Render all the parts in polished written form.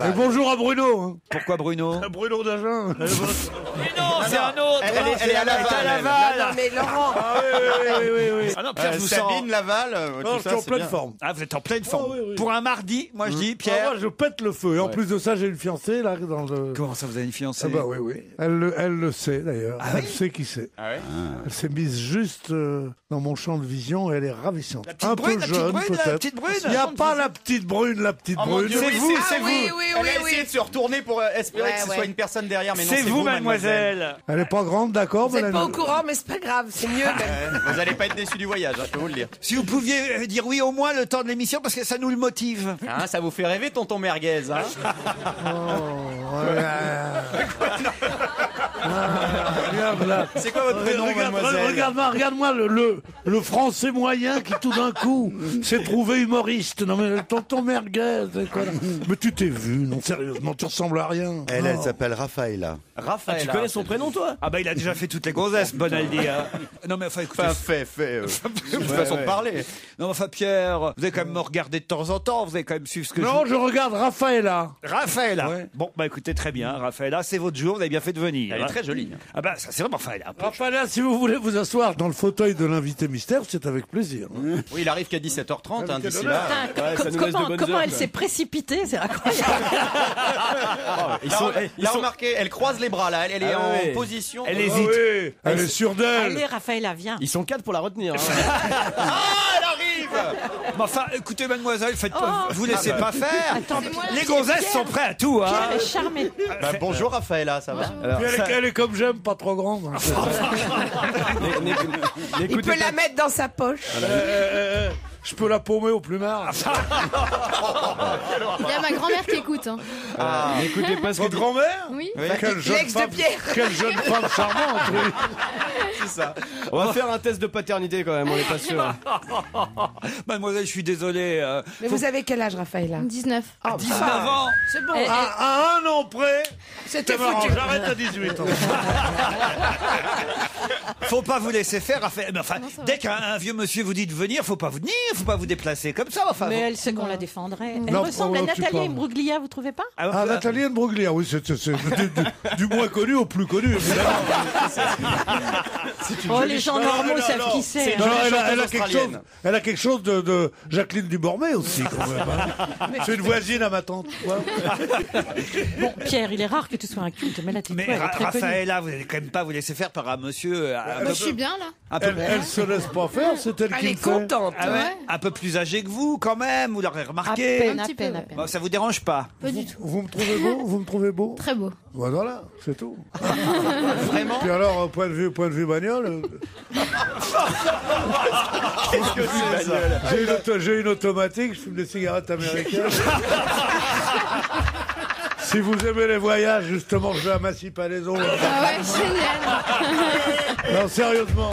Et bonjour à Bruno. Hein. Pourquoi Bruno? Bruno d'Agen. Mais non, c'est un autre. Elle est à Laval. Non, mais Laurent. Ah oui. Ah non, Pierre, je vous sens. Sabine, Laval, Non, tout je ça, suis en c'est pleine bien. forme. Ah, vous êtes en pleine forme. Ah, oui. Pour un mardi, moi je dis, Ah, Pierre. moi, je pète le feu. Et en plus de ça, j'ai une fiancée là dans le. Comment ça, vous avez une fiancée? Ah bah oui. Elle le sait d'ailleurs. Elle sait qui c'est. Ah ouais. Elle s'est mise juste dans mon champ de vision et elle est ravissante. La petite Un brune, peu jeune la peut-être. petite brune. Il n'y a pas la petite brune, Oh mon Dieu, C'est oui, vous, ah c'est oui, vous. Oui, Elle a essayé de se retourner pour espérer que ce soit une personne derrière, mais non, C'est vous, mademoiselle. Elle est pas grande, d'accord, Vous n'êtes Mélanie pas au courant, mais c'est pas grave, c'est mieux. Même. Vous allez pas être déçu du voyage, je peux vous le dire. Si vous pouviez dire oui au moins le temps de l'émission, parce que ça nous le motive. Hein, ça vous fait rêver, tonton merguez, hein? Regarde là. C'est quoi votre prénom, mademoiselle? Regarde-moi le français moyen qui tout d'un coup s'est trouvé humoriste. Non mais tonton merguez, c'est quoi là? Mais tu t'es vu, non sérieusement, tu ressembles à rien. Elle s'appelle Raphaëlla. Raphaël. Tu connais son prénom, toi? Ah bah il a déjà fait toutes les gonzesses, Bonaldi. Non mais enfin écoutez. Enfin, fait. Une façon de parler. Non mais enfin Pierre, vous avez quand même me regarder de temps en temps, vous avez quand même suivi ce que Non, je regarde Raphaëlla. Raphaëlla. Ouais. Bon bah écoutez très bien, Raphaëlla, c'est votre jour, vous avez bien fait de venir. Elle est très jolie. Ah bah ça c'est vraiment Raphaëlla. Raphaëlla, si vous voulez vous asseoir dans le fauteuil de l'invité mystère, c'est avec plaisir. Oui, il arrive qu'à 17h30, hein, d'ici là. ça nous laisse de bonnes Comment heures, elle quoi. s'est précipitée, c'est incroyable. Là, remarquez, elle croise les bras, là. Elle est Ah en ouais. position. Elle de- hésite. Oui, elle est sûre d'elle. Allez, Raphaëlla, viens. Ils sont 4 pour la retenir. Hein. Ah, elle arrive! Mais enfin écoutez mademoiselle, vous laissez pas faire. Attends, Les gonzesses sont prêts à tout. Hein. Pierre est charmé. Bah, bonjour, Raphaëlla, ça va? Alors, Puis elle est comme j'aime, pas trop grande. Il peut la mettre dans sa poche. Je peux la paumer au plumard. Il y a ma grand-mère qui écoute. Hein. N'écoutez pas ce que Votre dit. grand-mère Oui. Quelle jeune L'ex de femme, Pierre. quelle jeune femme charmante. Oui. C'est ça. On va faire un test de paternité quand même, on n'est pas sûr. Mademoiselle, je suis désolé. Mais vous avez quel âge, Raphaëlla? 19. 19 ans. C'est bon. À un an près, C'était c'est marrant, foutu. j'arrête à 18 ans. Faut pas vous laisser faire. Raphaël. Mais enfin, dès qu'un vieux monsieur vous dit de venir, faut pas vous venir, faut pas vous déplacer comme ça. Enfin, Mais elle sait qu'on la défendrait. Elle Non, ressemble à tu Nathalie parles. Imbruglia, vous trouvez pas? Ah, Nathalie Imbruglia, oui, c'est du moins connu au plus connu, évidemment. Oh, les gens normaux savent qui c'est. Non, jolie elle chanteuse a quelque chose, australienne. elle a quelque chose de Jacqueline Dubormet aussi, quand même. Hein. C'est une voisine à ma tante. Ouais. Bon, Pierre, il est rare que tu sois un culte, mais là, tais-toi, Mais elle est très connue. Raphaëlla, vous allez quand même pas vous laisser faire par un monsieur Moi, je suis bien là. un peu, Elle se laisse pas faire, c'est elle qui Elle le est fait. contente. ah ouais, Ouais. un peu plus âgé que vous quand même. Vous l'aurez À remarqué. peine, Un à petit peine, peu, à peine. Bon, ça vous dérange pas? Pas du tout. Vous me trouvez beau? Vous me trouvez beau? Très beau. Voilà, c'est tout. Vraiment? Puis alors, point de vue bagnole, Qu'est-ce que c'est, ça? j'ai une automatique, je fume des cigarettes américaines. Si vous aimez les voyages, justement, je vais à Massy-Palaiso. Ah ouais, génial. Non, sérieusement.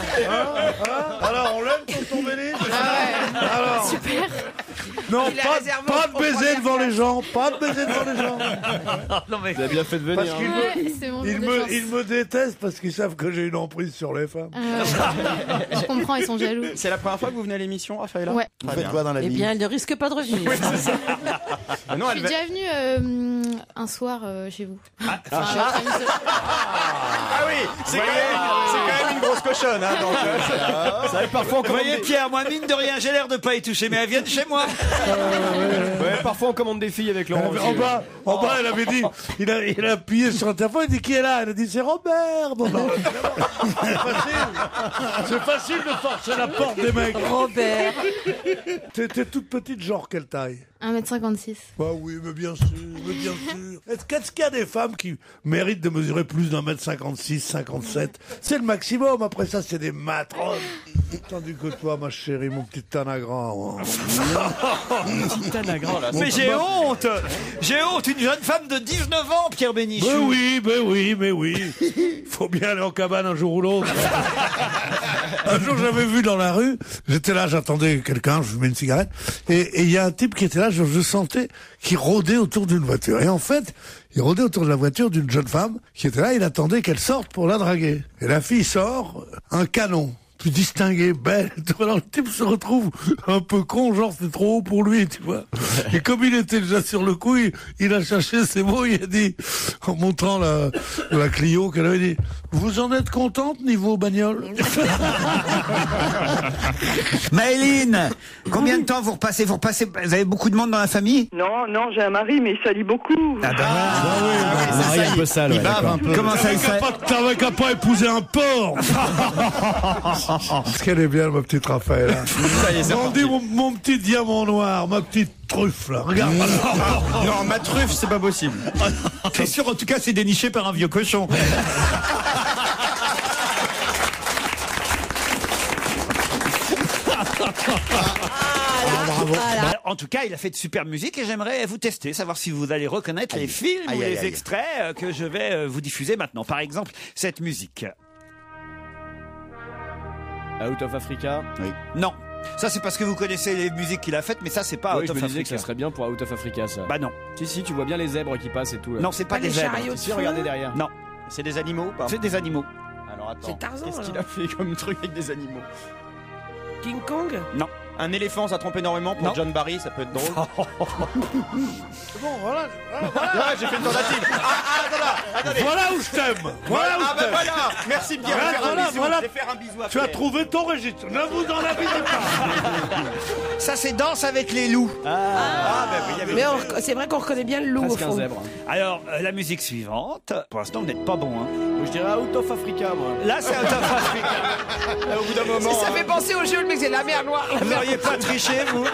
Alors, on l'aime, tonton Béline? Alors, Super. non, Il a réservé pas au de baiser première devant les gens, pas de baiser devant les gens. Non mais Vous avez bien fait de venir. Parce hein. qu'ils Ouais, c'est mon ils jour de me, chance. ils me détestent parce qu'ils savent que j'ai une emprise sur les femmes. Je comprends, ils sont jaloux. C'est la première fois que vous venez à l'émission, Raphaëlla? Ouais. Vous faites quoi dans la Eh vie? bien, elle ne risque pas de revenir. Ah non, Je elle suis va... déjà venue un soir chez vous. Enfin, je suis en train de- Ah oui, c'est quand même une grosse cochonne, hein, donc, C'est vrai que parfois on vous commande voyez des... Pierre, moi mine de rien, j'ai l'air de pas y toucher, mais elles viennent chez moi. Ouais, parfois on commande des filles avec Laurent. aussi. En bas, elle avait dit, il a appuyé sur l'interphone, il dit qui est là? Elle a dit c'est Robert. Bon, bah, c'est facile de forcer la porte des mecs. Robert. T'es toute petite, genre quelle taille? 1m56. Bah oui, mais bien sûr, mais bien sûr. Qu'est-ce qu'il y a des femmes qui méritent de mesurer plus d'1m56, 57? C'est le maximum, après ça c'est des matrones. Tandis que toi, ma chérie, mon petit Tanagram. Mais j'ai honte. J'ai honte. Une jeune femme de 19 ans, Pierre Bénichou. Mais oui. Faut bien aller en cabane un jour ou l'autre. Un jour, j'avais vu dans la rue, j'étais là, j'attendais quelqu'un, je fumais une cigarette, et il y a un type qui était là, je sentais qu'il rôdait autour d'une voiture. Et en fait, il rôdait autour de la voiture d'une jeune femme qui était là, il attendait qu'elle sorte pour la draguer. Et la fille sort, un canon. plus distinguée, belle. Alors le type se retrouve un peu con, genre c'est trop haut pour lui, tu vois. Et comme il était déjà sur le coup, il a cherché ses mots, il a dit, en montrant la Clio qu'elle avait dit, vous en êtes contente niveau bagnole? Maëline, combien de temps vous repassez? Vous avez beaucoup de monde dans la famille? Non, j'ai un mari, mais il salit beaucoup. Ah bah Marie un peu sale, ouais, d'accord. comment ça il fait? T'avais qu'à pas épouser un porc. Parce qu'elle est bien, ma petite Raphaël. On dit mon petit diamant noir, ma petite truffe, là. Regarde. Non, ma truffe, c'est pas possible. T'es sûr, en tout cas, c'est déniché par un vieux cochon. En tout cas, il a fait de super musique et j'aimerais vous tester, savoir si vous allez reconnaître les films ou les extraits que je vais vous diffuser maintenant. Par exemple, cette musique. Out of Africa. Oui. Non. Ça, c'est parce que vous connaissez les musiques qu'il a faites, mais ça, c'est pas Oui, Out je of me disais que Africa. ça serait bien pour Out of Africa, ça. Bah non. Si, tu vois bien les zèbres qui passent et tout. Là. Non, c'est pas des les zèbres. chariots de Si, feu. regardez derrière. Non, C'est des animaux ou pas? c'est des animaux. Alors attends. C'est Tarzan, Qu'est-ce qu'il alors. a fait comme truc avec des animaux? King Kong. Non. Un éléphant, ça trompe énormément pour Non. John Barry, ça peut être drôle. Bon, voilà. Ah, j'ai fait une tentative. Attendez. Voilà où je t'aime. Voilà où Ah je bah t'aime. voilà. Merci Pierre. Voilà, Je vais faire un voilà, bisou. voilà. Je vais faire un bisou à Tu as Pierre. trouvé ton registre. Ne vous en abusez pas. Ça, c'est Danse avec les loups. Ah bah oui, il y avait. Mais c'est vrai qu'on reconnaît bien le loup au Presque un fond. zèbre. Alors, la musique suivante. Pour l'instant, vous n'êtes pas bon. Hein. Moi, je dirais Out of Africa, moi. Là, c'est Out of Africa. Au bout d'un moment. Ça fait penser au jeu, mais c'est la mer noire. Vous n'auriez pas triché, vous?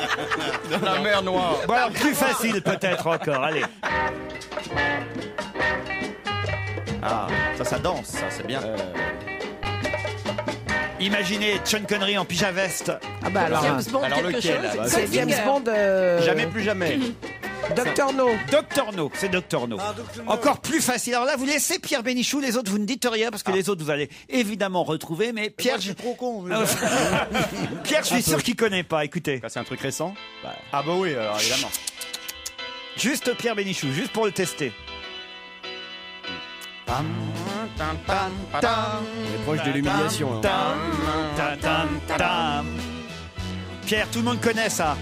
Dans la mer noire. Bon, alors, plus facile, peut-être encore. Allez. Ah, ça danse, ça, c'est bien. Imaginez Sean Connery en pyjama-veste. Ah bah alors, James Bond, Alors quelque lequel, chose. là, bah, c'est James Bond. Jamais plus jamais. Docteur No. Dr No, c'est Dr No. Encore plus facile. Alors là, vous laissez Pierre Bénichou, les autres, vous ne dites rien, parce que les autres, vous allez évidemment retrouver, mais Pierre, Moi, je suis trop con. mais- Pierre, je suis sûr qu'il connaît pas. Écoutez, C'est un truc récent? Ah bah oui, alors évidemment. juste Pierre Bénichou, juste pour le tester. Pam, tam, tam, tam. On est proche de l'humiliation. hein. Tam, tam, tam, tam. Pierre, tout le monde connaît ça.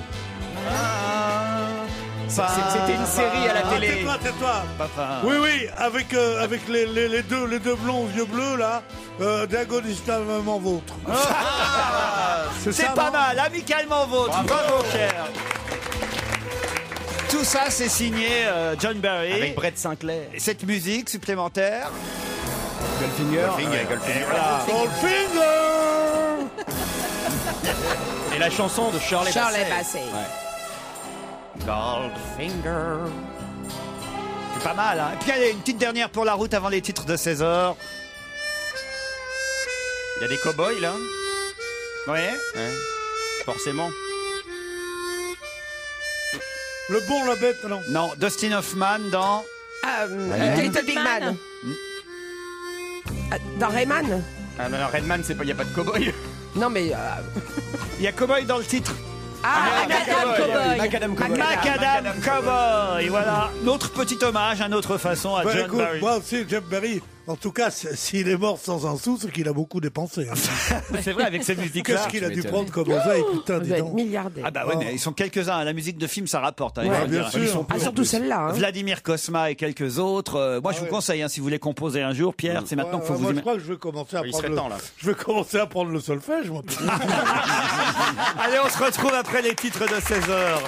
C'était une série à la télé. Tais-toi. Papa. Oui, avec les deux blonds aux yeux bleus, là, diagonalement vôtre. C'est ça, pas non mal, amicalement vôtre. Bravo, Pierre. Tout ça, c'est signé John Barry. Avec Brett Sinclair. Et cette musique supplémentaire. Goldfinger. Goldfinger. Et la chanson de Shirley Charles Bassey. Bassey. Goldfinger. C'est pas mal, hein. Et puis allez, une petite dernière pour la route avant les titres de 16h. Il y a des cow-boys là. Ouais. Ouais. Forcément. Le bon, la bête, non. Non, Dustin Hoffman dans... Little Big Man. Dans Rayman. Ah non, Redman, c'est pas, il y a pas de cow-boy. Non mais. Il y a Cowboy dans le titre. Macadam Cowboy. Macadam Cowboy. Macadam Cowboy, voilà. Notre petit hommage, à notre façon, à Bah, John écoute, Barry. moi aussi, John Barry, en tout cas, s'il est mort sans un sou, c'est qu'il a beaucoup dépensé. hein. C'est vrai, avec cette musique-là. Qu'est-ce qu'il a dû m'étonnes. prendre comme oseille, putain, Vous dis êtes donc. milliardaire. Ah bah ouais, mais ils sont quelques-uns. La musique de film, ça rapporte. Hein, il Ouais, faut le bien dire. sûr. Surtout celle-là. Hein. Vladimir Cosma et quelques autres. Moi, je vous conseille, hein, si vous voulez composer un jour, Pierre, c'est maintenant qu'il faut moi, vous... je crois que je vais commencer à Il prendre serait temps, là. Je vais commencer à prendre le solfège, moi. Allez, on se retrouve après les titres de 16h.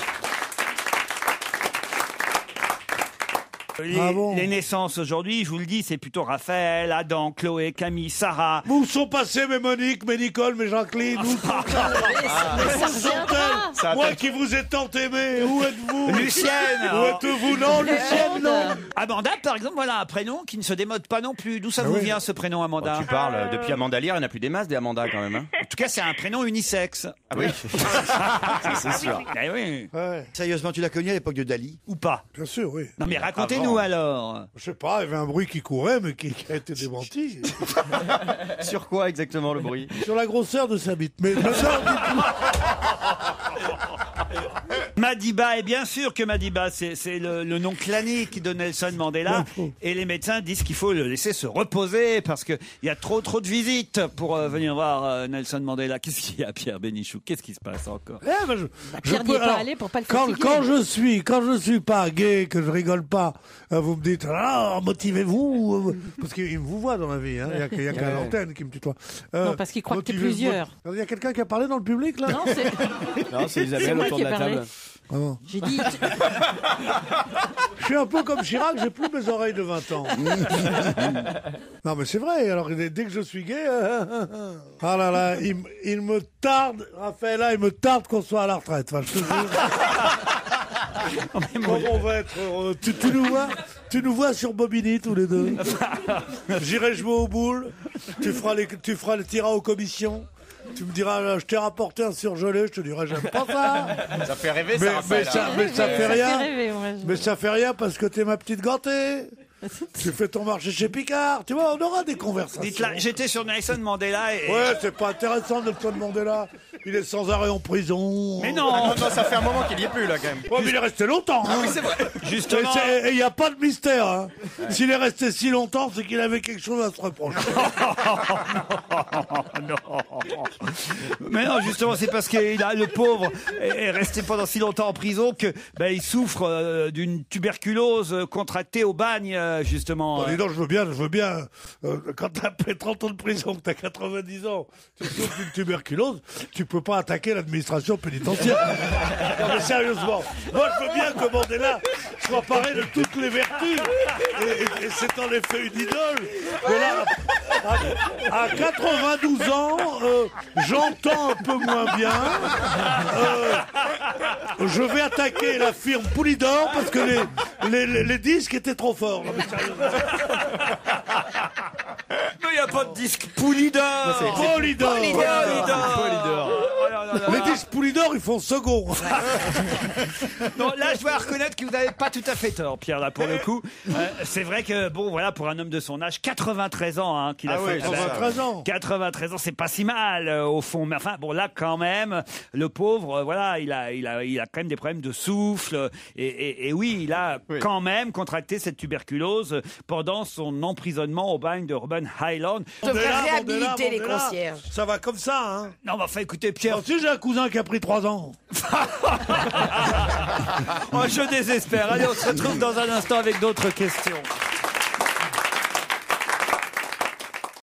Ah bon Les naissances aujourd'hui, je vous le dis, c'est plutôt Raphaël, Adam, Chloé, Camille, Sarah. Où sont passés mes Monique, mes Nicole, mes Jacqueline? Où sont-elles? Moi qui vous ai tant aimé, où êtes-vous? Lucienne. Où êtes-vous? Non, Lucienne, non. Amanda, par exemple, voilà un prénom qui ne se démode pas non plus. D'où ça vous oui. vient, ce prénom, Amanda? Tu parles depuis Amanda Lear, il n'y en a plus des masses des Amanda quand même. Hein. En tout cas, c'est un prénom unisexe. Ah oui. C'est sûr. Eh oui. Ouais, Sérieusement, tu l'as connu à l'époque de Dali? Ou pas. bien sûr, oui. Non, mais racontez-nous alors. Je sais pas, il y avait un bruit qui courait, mais qui a été démenti. Sur quoi exactement le bruit? Sur la grosseur de sa bite. Mais non, Madiba, et bien sûr que Madiba, c'est le nom clanique de Nelson Mandela. Et les médecins disent qu'il faut le laisser se reposer parce qu'il y a trop de visites pour venir voir Nelson Mandela. Qu'est-ce qu'il y a, Pierre Bénichou? Qu'est-ce qui se passe encore? Pierre n'y est pas allé pour pas le fatiguer. Quand je suis pas gay, que je rigole pas, vous me dites motivez-vous, parce qu'il vous voit dans la vie. Hein. Il y a qu'à l'antenne qui me tutoie. Non, parce qu'il croit que t'es plusieurs. Il y a quelqu'un qui a parlé dans le public là? Non, c'est Isabelle autour de la table. Ah bon. J'ai dit. Je suis un peu comme Chirac, j'ai plus mes oreilles de 20 ans. Non mais c'est vrai, alors dès que je suis gay, ah là là, il me tarde, Raphaël, il me tarde qu'on soit à la retraite. Enfin, je te jure. Comment on va être heureux. Tu nous vois sur Bobigny tous les deux. J'irai jouer aux boules, tu feras le tiras aux commissions. Tu me diras, je t'ai rapporté un surgelé, je te dirai, j'aime pas ça. Ça fait rêver, ça, Raphaël. Mais ça fait rien. Rêver, mais ça fait rien parce que t'es ma petite gantée. Tu fais ton marché chez Picard. Tu vois, on aura des conversations. Dites-là, j'étais sur Nelson Mandela et... Ouais, c'est pas intéressant, Nelson Mandela. Il est sans arrêt en prison. Mais non. Non, ça fait un moment qu'il y est plus, là, quand même. Ouais, mais il est resté longtemps. Hein. Ah oui, c'est vrai. Justement. Et il n'y a pas de mystère. Hein. S'il est resté si longtemps, c'est qu'il avait quelque chose à se reprocher. Non. Mais non, justement, c'est parce que le pauvre est resté pendant si longtemps en prison que il souffre d'une tuberculose contractée au bagne, justement. Bon, dis donc, je veux bien. Quand t'as fait 30 ans de prison, que t'as 90 ans, tu souffres d'une tuberculose, tu peux pas attaquer l'administration pénitentiaire. Non mais sérieusement, moi je veux bien que Mandela soit paré de toutes les vertus, et c'est en effet une idole. Mais là, à 92 ans, j'entends un peu moins bien. Je vais attaquer la firme Poulidor parce que les disques étaient trop forts. Non, mais sérieusement. Mais il n'y a pas de disque Poulidor. Poulidor. Les disques Poulidor, ils font second. Non, là, je dois reconnaître que vous n'avez pas tout à fait tort, Pierre, là, pour le coup. C'est vrai que, bon, voilà, pour un homme de son âge, 93 ans, hein, qu'il a fait. 93 ans. 93 ans, c'est pas si mal, au fond. Mais enfin, bon, là, quand même, le pauvre, voilà, il a quand même des problèmes de souffle. Et oui, il a quand même contracté cette tuberculose pendant son emprisonnement au bagne de Robben Island. On devrait réhabiliter les concierges. Ça va comme ça, hein. Non, mais enfin, écoutez, Pierre. Alors, si j'ai un cousin qui a pris 3 ans. Oh, je désespère. Allez, on se retrouve dans un instant avec d'autres questions.